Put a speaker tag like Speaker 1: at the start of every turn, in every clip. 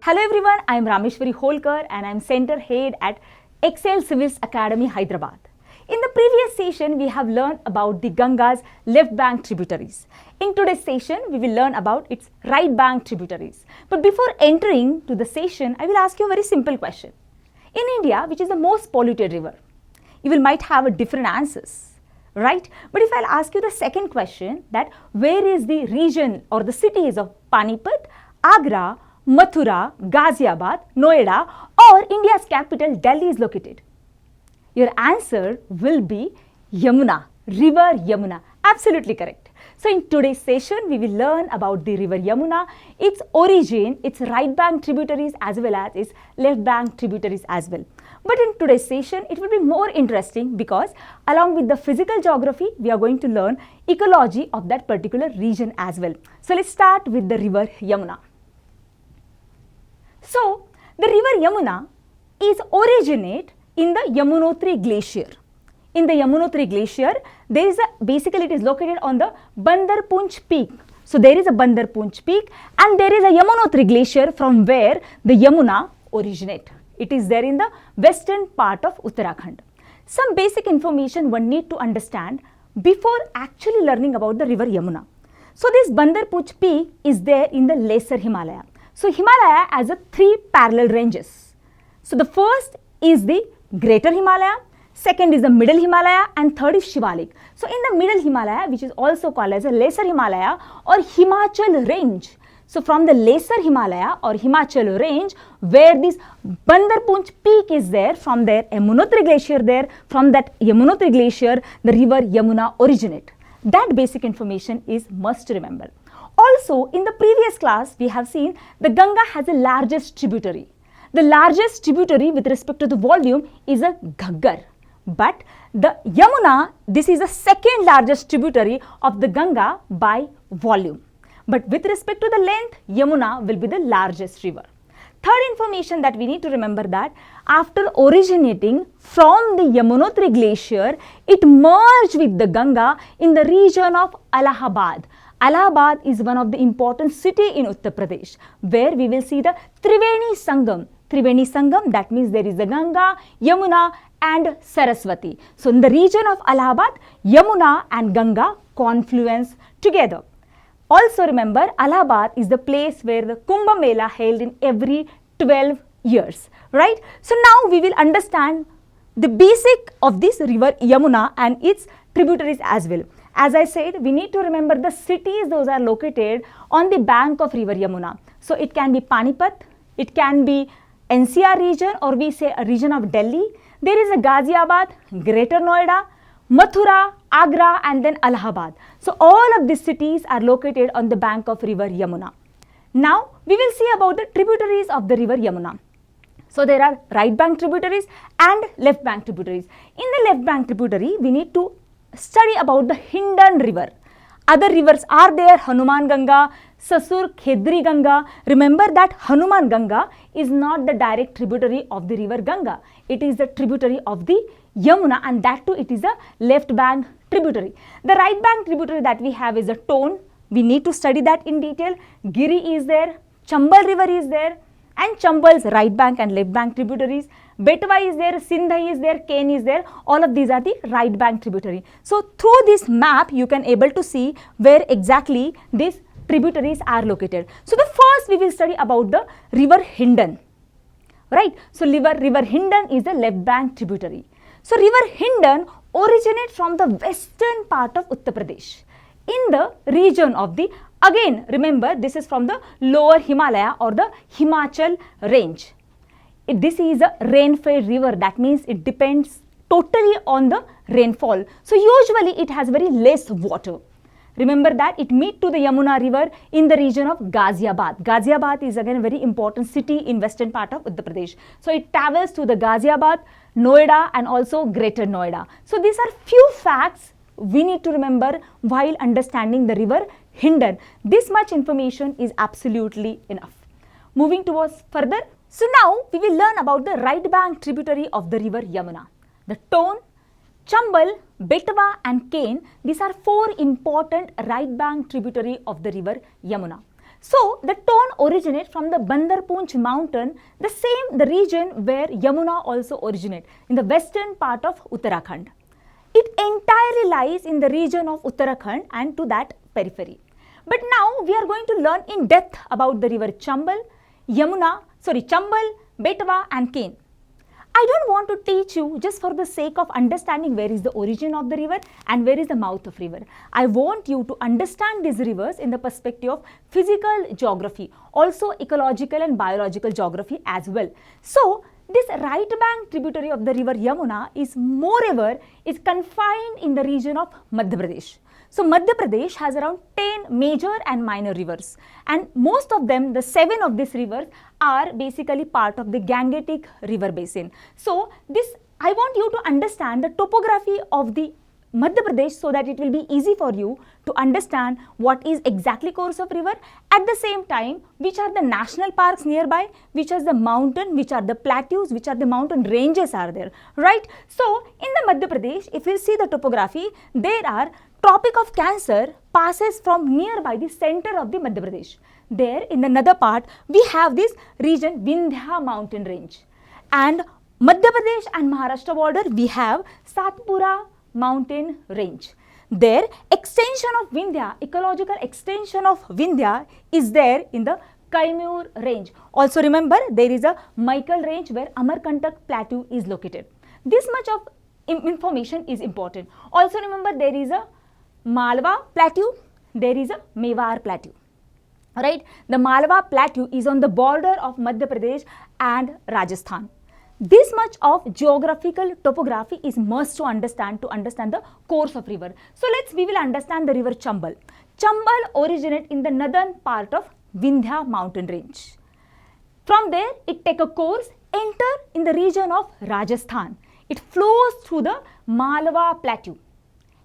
Speaker 1: Hello everyone, I am Rameshwari Holkar and I am Center Head at Excel Civils Academy, Hyderabad. In the previous session, we have learned about the Ganga's left bank tributaries. In today's session, we will learn about its right bank tributaries. But before entering to the session, I will ask you a very simple question. In India, which is the most polluted river? You will might have a different answers, right? But if I'll ask you the second question, that where is the region or the cities of Panipat, Agra, Mathura, Ghaziabad, Noida or India's capital Delhi is located? Your answer will be Yamuna, river Yamuna. Absolutely correct. So in today's session, we will learn about the river Yamuna, its origin, its right bank tributaries as well as its left bank tributaries as well. But in today's session, it will be more interesting because along with the physical geography, we are going to learn ecology of that particular region as well. So let's start with the river Yamuna. So the river Yamuna is originate in the Yamunotri glacier. In the Yamunotri glacier, there is basically it is located on the Bandarpunch peak. So there is a Bandarpunch peak and there is a Yamunotri glacier from where the Yamuna originate. It is there in the western part of Uttarakhand. Some basic information one need to understand before actually learning about the river Yamuna. So this Bandarpunch peak is there in the Lesser Himalaya. So Himalaya has a three parallel ranges. So the first is the Greater Himalaya, second is the Middle Himalaya and third is Shivalik. So in the Middle Himalaya, which is also called as a Lesser Himalaya or Himachal range. So from the Lesser Himalaya or Himachal range where this Bandarpunch peak is there, from there Yamunotri glacier there, from that Yamunotri glacier the river Yamuna originate. That basic information is must remember. Also in the previous class we have seen the Ganga has the largest tributary. The largest tributary with respect to the volume is a Ghaggar. But the Yamuna, this is the second largest tributary of the Ganga by volume. But with respect to the length, Yamuna will be the largest river. Third information that we need to remember that after originating from the Yamunotri glacier, it merged with the Ganga in the region of Allahabad. Allahabad is one of the important city in Uttar Pradesh where we will see the Triveni Sangam. Triveni Sangam, that means there is the Ganga, Yamuna and Saraswati. So in the region of Allahabad, Yamuna and Ganga confluence together. Also remember, Allahabad is the place where the Kumbh Mela held in every 12 years, right? So now we will understand the basic of this river Yamuna and its tributaries as well. As I said, we need to remember the cities, those are located on the bank of river Yamuna. So it can be Panipat, it can be NCR region or we say a region of Delhi. There is a Ghaziabad, Greater Noida, Mathura, Agra and then Allahabad. So all of these cities are located on the bank of river Yamuna. Now we will see about the tributaries of the river Yamuna. So there are right bank tributaries and left bank tributaries. In the left bank tributary, we need to study about the Hindon river. Other rivers are there, Hanuman Ganga, Sasur Khedri Ganga. Remember that Hanuman Ganga is not the direct tributary of the river Ganga. It is the tributary of the Yamuna and that too it is a left bank tributary. The right bank tributary that we have is a Ton. We need to study that in detail. Giri is there, Chambal river is there and Chambal's right bank and left bank tributaries. Betwa is there, Sindhi is there, Ken is there. All of these are the right bank tributary. So through this map, you can able to see where exactly these tributaries are located. So the first we will study about the river Hindon, right? So river Hindon is the left bank tributary. So river Hindon originates from the western part of Uttar Pradesh in the region of the, again remember this is from the lower Himalaya or the Himachal range. This is a rain-fed river, that means it depends totally on the rainfall. So usually it has very less water. Remember that it meets to the Yamuna river in the region of Ghaziabad. Ghaziabad is again a very important city in western part of Uttar Pradesh. So it travels to the Ghaziabad, Noida and also Greater Noida. So these are few facts we need to remember while understanding the river Hindon. This much information is absolutely enough. Moving towards further. So now we will learn about the right bank tributary of the river Yamuna. The Ton, Chambal, Betwa and Ken, these are four important right bank tributary of the river Yamuna. So the tone originates from the Bandarpunch mountain, the region where Yamuna also originates, in the western part of Uttarakhand. It entirely lies in the region of Uttarakhand and to that periphery. But now we are going to learn in depth about the river Chambal, Chambal, Betwa and Ken. I don't want to teach you just for the sake of understanding where is the origin of the river and where is the mouth of river. I want you to understand these rivers in the perspective of physical geography, also ecological and biological geography as well. So, this right bank tributary of the river Yamuna is moreover is confined in the region of Madhya Pradesh. So Madhya Pradesh has around 10 major and minor rivers, and most of them, the 7 of these rivers are basically part of the Gangetic river basin. So I want you to understand the topography of the Madhya Pradesh so that it will be easy for you to understand what is exactly course of river. At the same time, which are the national parks nearby, which are the mountain, which are the plateaus, which are the mountain ranges are there, right? So in the Madhya Pradesh, if you see the topography, there are Tropic of Cancer passes from nearby the center of the Madhya Pradesh. There in another part, we have this region Vindhya mountain range, and Madhya Pradesh and Maharashtra border, we have Satpura mountain range. There, extension of Vindhya, ecological extension of Vindhya is there in the Kaimur range. Also remember, there is a Michael range where Amarkantak plateau is located. This much of information is important. Also remember, there is a Malwa plateau, there is a Mewar plateau. Right? The Malwa plateau is on the border of Madhya Pradesh and Rajasthan. This much of geographical topography is must to understand the course of river. So we will understand the river Chambal. Chambal originates in the northern part of Vindhya mountain range. From there, it take a course, enter in the region of Rajasthan. It flows through the Malwa plateau,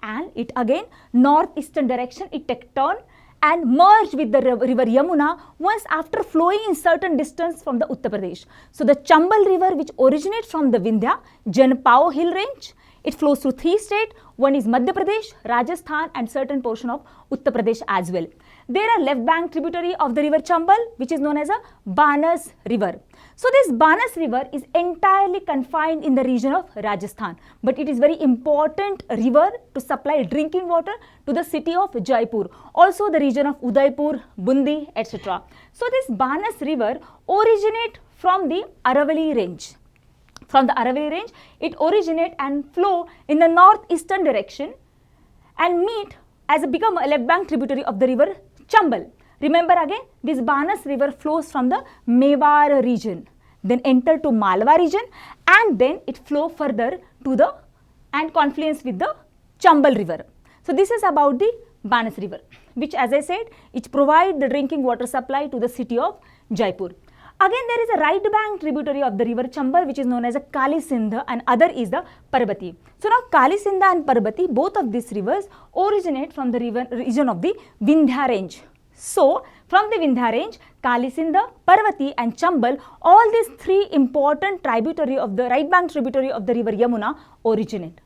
Speaker 1: and it again northeastern direction, it take turn and merge with the river Yamuna once after flowing in certain distance from the Uttar Pradesh. So the Chambal river, which originates from the Vindhya, Janpao hill range, it flows through 3 states. One is Madhya Pradesh, Rajasthan and certain portion of Uttar Pradesh as well. There are left bank tributary of the river Chambal, which is known as a Banas river. So this Banas river is entirely confined in the region of Rajasthan, but it is very important river to supply drinking water to the city of Jaipur, also the region of Udaipur, Bundi, etc. So this Banas river originates from the Aravalli range. From the Aravalli range, it originates and flow in the northeastern direction and become a left bank tributary of the river Chambal. Remember again, this Banas river flows from the Mewar region, then enter to Malwa region, and then it flow further to the and confluence with the Chambal river. So this is about the Banas river, which as I said, it provides the drinking water supply to the city of Jaipur. Again, there is a right bank tributary of the river Chambal, which is known as a Kali Sindh, and other is the Parvati. So now Kali Sindh and Parvati, both of these rivers originate from the region of the Vindhya range. So from the Vindhya range, Kali Sindh, Parvati and Chambal, all these 3 important tributary of the right bank tributary of the river Yamuna originate.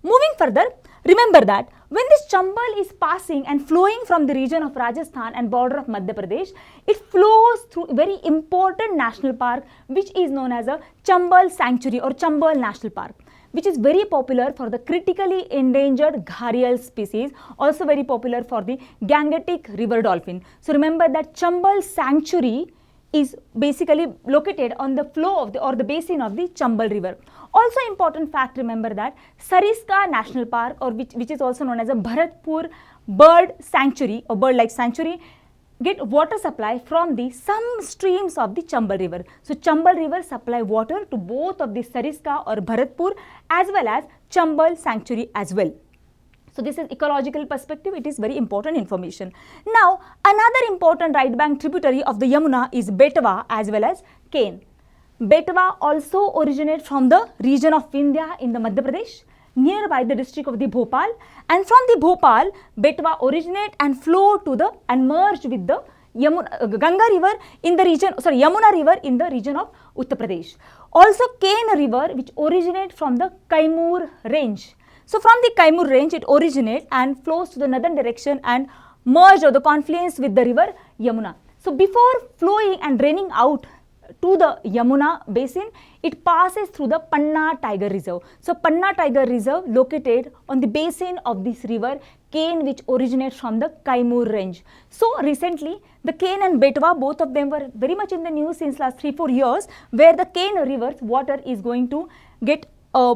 Speaker 1: Moving further, remember that when this Chambal is passing and flowing from the region of Rajasthan and border of Madhya Pradesh, it flows through a very important national park, which is known as a Chambal Sanctuary or Chambal National Park, which is very popular for the critically endangered gharial species, also very popular for the Gangetic river dolphin. So remember that Chambal Sanctuary is basically located on the flow of the basin of the Chambal river. Also important fact, remember that Sariska National Park, or which is also known as a Bharatpur Bird Sanctuary or Bird Life Sanctuary, get water supply from some streams of the Chambal river. So Chambal river supply water to both of the Sariska or Bharatpur as well as Chambal Sanctuary as well. So this is ecological perspective, it is very important information. Now another important right bank tributary of the Yamuna is Betwa as well as Ken. Betwa also originates from the region of Vindhya in the Madhya Pradesh, nearby the district of the Bhopal, and from the Bhopal, Betwa originate and flow to and merge with the Ganga river in the region, Yamuna river in the region of Uttar Pradesh. Also Ken river, which originates from the Kaimur range. So from the Kaimur range, it originates and flows to the northern direction and merge or the confluence with the river Yamuna. So before flowing and draining out to the Yamuna basin, it passes through the Panna Tiger Reserve. So Panna Tiger Reserve located on the basin of this river Ken, which originates from the Kaimur range. So recently the Ken and Betwa, both of them were very much in the news since last 3-4 years, where the Ken river's water is going to get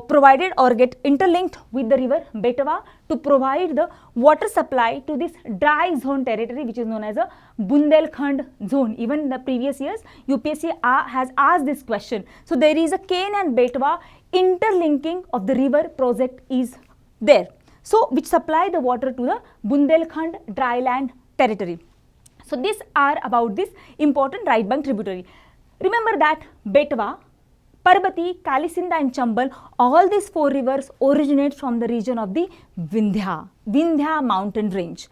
Speaker 1: provided or get interlinked with the river Betwa to provide the water supply to this dry zone territory, which is known as a Bundelkhand zone. Even in the previous years, UPSC has asked this question. So there is a Ken and Betwa interlinking of the river project is there. So which supply the water to the Bundelkhand dryland territory. So these are about this important right bank tributary. Remember that Betwa, Parbati, Kalisinda and Chambal, all these 4 rivers originate from the region of the Vindhya mountain range.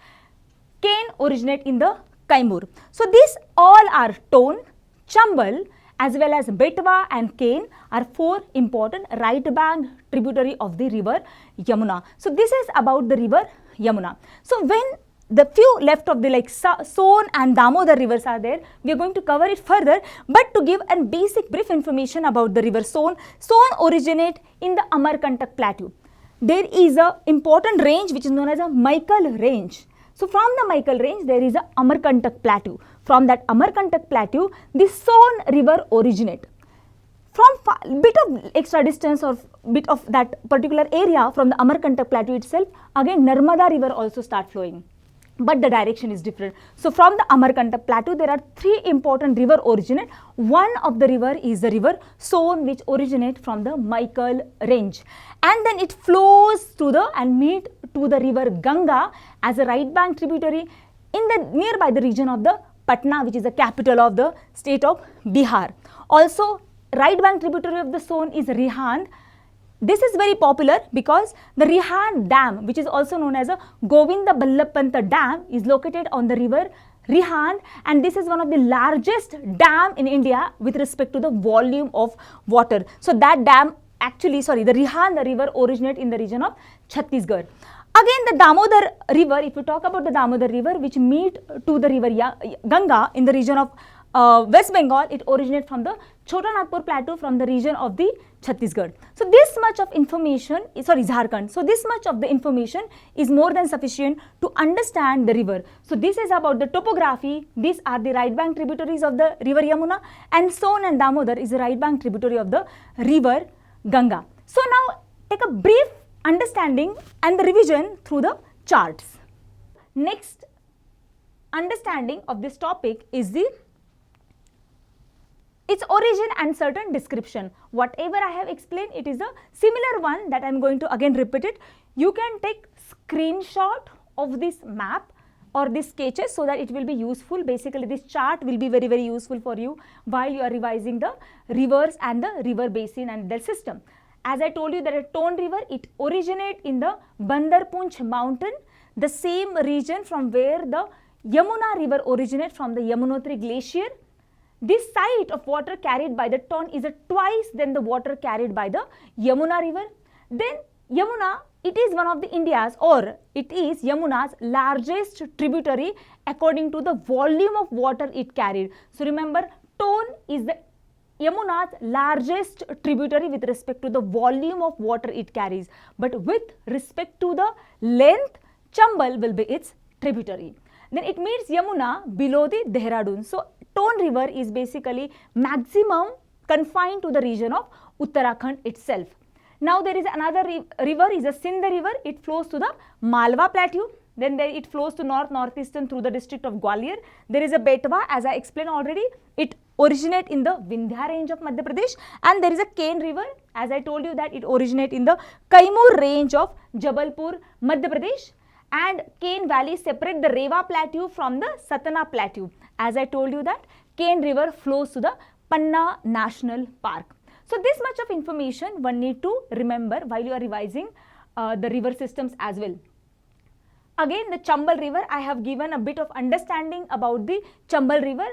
Speaker 1: Ken originate in the Kaimur. So these all are Ton, Chambal as well as Betwa and Ken are 4 important right bank tributary of the river Yamuna. So this is about the river Yamuna. So when the few left of the like Son and Damodar rivers are there, we are going to cover it further, but to give a basic brief information about the river Son originate in the Amarkantak plateau. There is a important range which is known as a Maikal range. So from the Maikal range there is a Amarkantak plateau. From that Amarkantak plateau, the Son river originate. From bit of extra distance or bit of that particular area from the Amarkantak plateau itself, again Narmada river also start flowing, but the direction is different. So from the Amarkantak plateau there are 3 important river originate. One of the river is the river Son, which originate from the Maikal range, and then it flows to the and meet to the river Ganga as a right bank tributary in the nearby the region of the Patna, which is the capital of the state of Bihar. Also right bank tributary of the Son is Rihand. This is very popular because the Rihand dam, which is also known as a Govinda Ballabh dam, is located on the river Rihand, and this is one of the largest dam in India with respect to the volume of water. So that dam actually, the Rihand river originates in the region of Chhattisgarh. Again the Damodar river, if you talk about the Damodar river which meet to the river Ganga in the region of West Bengal, it originates from the Chota Nagpur plateau from the region of the Chhattisgarh. So this much of information, Jharkhand. So this much of the information is more than sufficient to understand the river. So this is about the topography. These are the right bank tributaries of the river Yamuna, and Son and Damodar is the right bank tributary of the river Ganga. So now take a brief understanding and the revision through the charts. Next understanding of this topic is its origin and certain description. Whatever I have explained, it is a similar one that I am going to again repeat it. You can take screenshot of this map or these sketches so that it will be useful. Basically this chart will be very useful for you while you are revising the rivers and the river basin and their system. As I told you that a Ton river, it originates in the Bandarpunch mountain, the same region from where the Yamuna river originates from the Yamunotri glacier. This site of water carried by the Ton is twice than the water carried by the Yamuna river. Then Yamuna, it is one of the India's, or it is Yamuna's largest tributary according to the volume of water it carried. So remember, Ton is the Yamuna's largest tributary with respect to the volume of water it carries, but with respect to the length, Chambal will be its tributary. Then it meets Yamuna below the Dehradun. So Ton river is basically maximum confined to the region of Uttarakhand itself. Now there is another river, is a Sindh river. It flows to the Malwa plateau. Then it flows to northeastern through the district of Gwalior. There is a Betwa, as I explained already. It originates in the Vindhya range of Madhya Pradesh, and there is a Ken river, as I told you that it originates in the Kaimur range of Jabalpur, Madhya Pradesh, and Ken valley separate the Rewa plateau from the Satana plateau. As I told you that Ken river flows to the Panna National Park. So this much of information one need to remember while you are revising the river systems as well. Again, the Chambal river, I have given a bit of understanding about the Chambal river.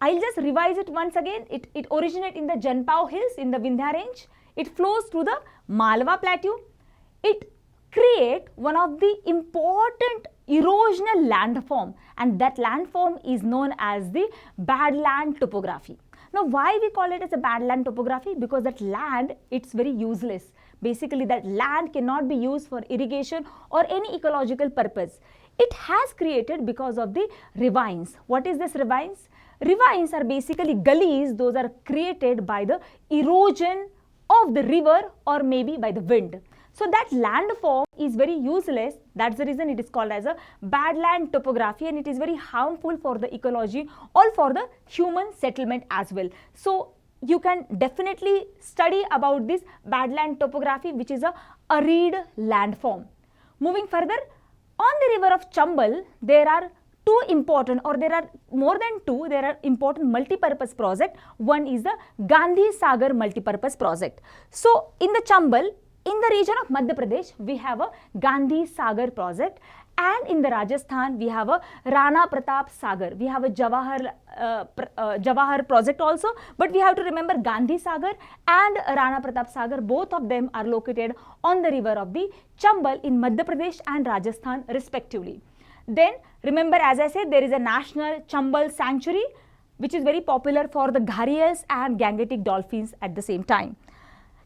Speaker 1: I'll just revise it once again. It originates in the Janpao hills in the Vindhya range. It flows through the Malwa plateau. It creates one of the important erosional landform, and that landform is known as the badland topography. Now, why we call it as a badland topography? Because that land, it's very useless. Basically, that land cannot be used for irrigation or any ecological purpose. It has created because of the ravines. What is this ravines? Ravines are basically gullies. Those are created by the erosion of the river or maybe by the wind. So that landform is very useless. That's the reason it is called as a badland topography, and it is very harmful for the ecology or for the human settlement as well. So you can definitely study about this badland topography, which is a arid landform. Moving further, on the river of Chambal, there are two important, or there are more than two, there are important multi-purpose projects. One is the Gandhi Sagar multi-purpose project. So in the Chambal, in the region of Madhya Pradesh, we have a Gandhi Sagar project, and in the Rajasthan, we have a Rana Pratap Sagar. We have a Jawahar project also, but we have to remember Gandhi Sagar and Rana Pratap Sagar, both of them are located on the river of the Chambal in Madhya Pradesh and Rajasthan respectively. Then remember, as I said, there is a national Chambal sanctuary, which is very popular for the gharials and Gangetic dolphins at the same time.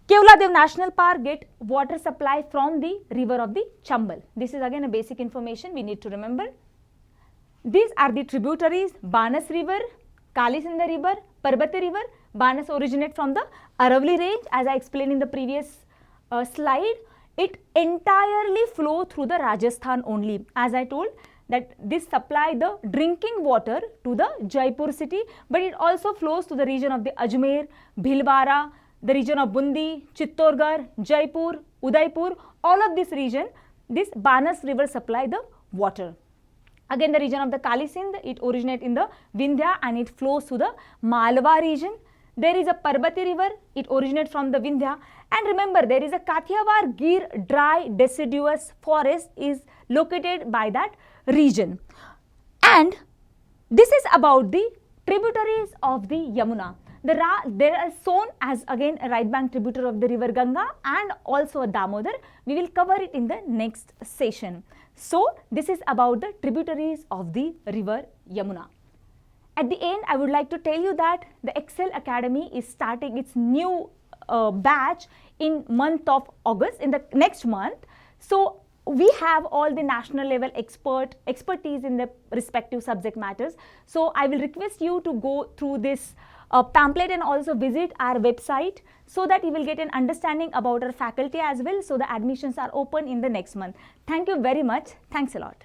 Speaker 1: Kevladev National Park get water supply from the river of the Chambal. This is again a basic information we need to remember. These are the tributaries: Banas River, Kalisinda River, Parbati River. Banas originate from the Aravali range, as I explained in the previous slide. It entirely flow through the Rajasthan only. As I told that this supply the drinking water to the Jaipur city, but it also flows to the region of the Ajmer, Bhilwara, the region of Bundi, Chittorgarh, Jaipur, Udaipur. All of this region, this Banas river supply the water. Again, the region of the Kalisind, it originates in the Vindhya and it flows to the Malwa region. There is a Parbati river, it originates from the Vindhya. And remember, there is a Kathiawar Gir dry deciduous forest is located by that region. And this is about the tributaries of the Yamuna. There are shown as again a right bank tributary of the river Ganga and also a Damodar. We will cover it in the next session. So this is about the tributaries of the river Yamuna. At the end, I would like to tell you that the Excel Academy is starting its new batch in month of August, in the next month. So we have all the national level expertise in the respective subject matters. So I will request you to go through this pamphlet and also visit our website so that you will get an understanding about our faculty as well. So the admissions are open in the next month. Thank you very much. Thanks a lot.